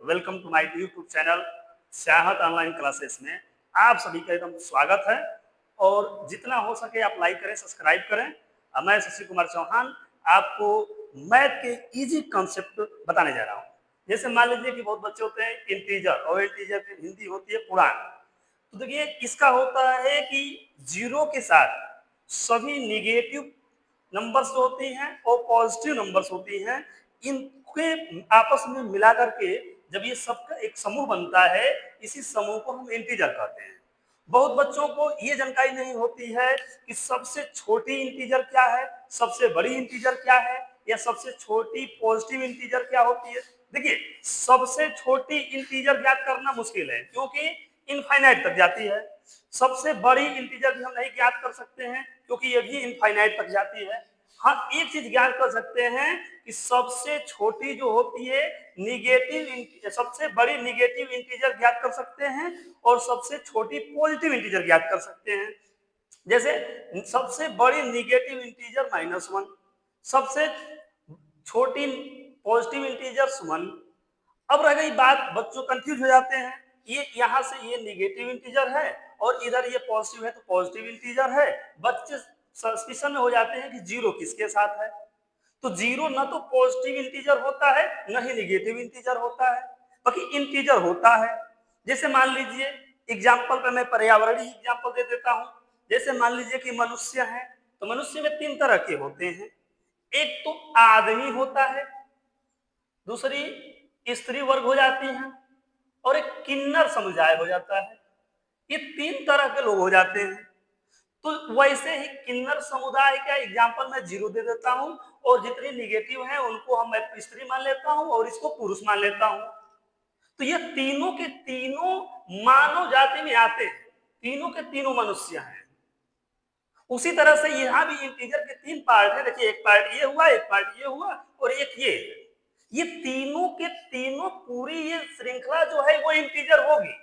Welcome to my YouTube channel Chahat online classes में आप सभी का एकदम स्वागत है। और जितना हो सके आप लाइक करें, सब्सक्राइब करें। मैं शशि कुमार चौहान आपको मैथ के इजी कॉन्सेप्ट बताने जा रहा हूँ। जैसे मान लीजिए कि बहुत बच्चे होते हैं इंटीजर, और इंटीजर की हिंदी होती है पूर्णांक। तो देखिए इसका होता है कि जीरो के साथ सभी निगेटिव नंबर्स होती हैं और पॉजिटिव नंबर्स होती हैं, इनके आपस में मिला करके जब ये सबका एक समूह बनता है, इसी समूह को हम इंटीजर कहते हैं। बहुत बच्चों को ये जानकारी नहीं होती है कि सबसे छोटी इंटीजर क्या है, सबसे बड़ी इंटीजर क्या है, या सबसे छोटी पॉजिटिव इंटीजर क्या होती है। देखिए सबसे छोटी इंटीजर ज्ञात करना मुश्किल है क्योंकि इनफाइनाइट तक जाती है। सबसे बड़ी इंटीजर भी हम नहीं ज्ञात कर सकते हैं क्योंकि ये भी इनफाइनाइट तक जाती है। हाँ, एक चीज ज्ञात कर सकते हैं कि सबसे छोटी जो होती है सबसे बड़ी निगेटिव इंटीजर ज्ञात कर सकते हैं और सबसे छोटी पॉजिटिव इंटीजर ज्ञात कर सकते हैं। जैसे सबसे बड़ी निगेटिव इंटीजर -1, सबसे छोटी पॉजिटिव इंटीजर 1। अब रह गई बात, बच्चों कंफ्यूज हो जाते हैं, ये यहाँ से ये निगेटिव इंटीजर है और इधर ये पॉजिटिव है तो पॉजिटिव इंटीजर है। बच्चे सस्पिशन में हो जाते हैं कि जीरो किसके साथ है। तो जीरो ना तो पॉजिटिव इंटीजर होता है ना ही निगेटिव इंटीजर होता है, बाकी इंटीजर होता है। जैसे मान लीजिए एग्जाम्पल पे मैं पर्यावरणीय एग्जाम्पल दे देता हूँ। जैसे मान लीजिए कि मनुष्य है, तो मनुष्य में 3 तरह के होते हैं। एक तो आदमी होता है, दूसरी स्त्री वर्ग हो जाती है और एक किन्नर समुदाय हो जाता है। ये 3 तरह के लोग हो जाते हैं। तो वैसे ही किन्नर समुदाय का एग्जाम्पल मैं जीरो दे देता हूं और जितने निगेटिव हैं उनको हम मैं स्त्री मान लेता हूं और इसको पुरुष मान लेता हूं। तो ये तीनों के तीनों मानव जाति में आते हैं, तीनों के तीनों मनुष्य हैं। उसी तरह से यहाँ भी इंटीजर के 3 पार्ट है। देखिए एक पार्ट ये हुआ, एक पार्ट ये हुआ और एक ये तीनों के तीनों पूरी ये श्रृंखला जो है वो इंटीजर होगी।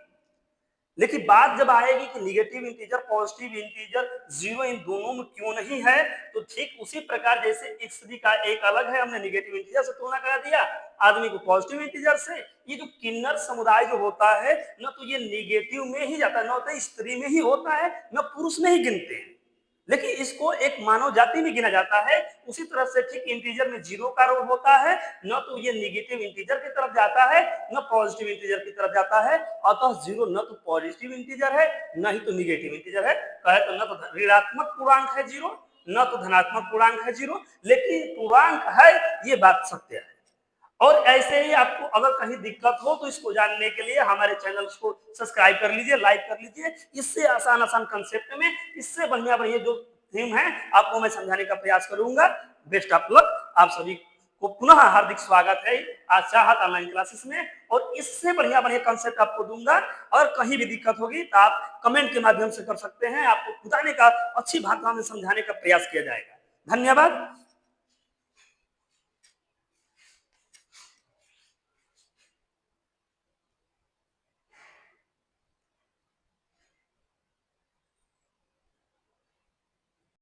लेकिन बात जब आएगी कि negative integer, positive integer, zero इन दोनों में क्यों नहीं है, तो ठीक उसी प्रकार जैसे स्त्री का एक अलग है, हमने निगेटिव इंटीजर से तुलना करा दिया, आदमी को पॉजिटिव इंटीजर से। ये जो किन्नर समुदाय जो होता है न तो ये निगेटिव में ही जाता है, न तो स्त्री में ही होता है, न पुरुष में ही गिनते हैं, लेकिन इसको एक मानव जाति में गिना जाता है। उसी तरह से ठीक इंटीजर में जीरो का रोल होता है, न तो ये निगेटिव इंटीजर की तरफ जाता है न पॉजिटिव इंटीजर की तरफ जाता है। अतः जीरो न तो पॉजिटिव इंटीजर है न ही तो निगेटिव इंटीजर है। कहे तो न तो ऋणात्मक पूर्णांक है जीरो, न तो धनात्मक पूर्णांक है जीरो, लेकिन पूर्णांक है, ये बात सत्य है। और ऐसे ही आपको अगर कहीं दिक्कत हो तो इसको जानने के लिए हमारे चैनल को सब्सक्राइब कर लीजिए, लाइक कर लीजिए। इससे आसान आसान कंसेप्ट में, इससे बढ़िया बढ़िया जो थीम है आपको मैं समझाने का प्रयास करूंगा। Best of luck. आप सभी को पुनः हार्दिक स्वागत है आज चाहत ऑनलाइन क्लासेस में, और इससे बढ़िया बढ़िया कंसेप्ट आपको दूंगा। और कहीं भी दिक्कत होगी तो आप कमेंट के माध्यम से कर सकते हैं, आपको बताने का, अच्छी भाषा में समझाने का प्रयास किया जाएगा। धन्यवाद।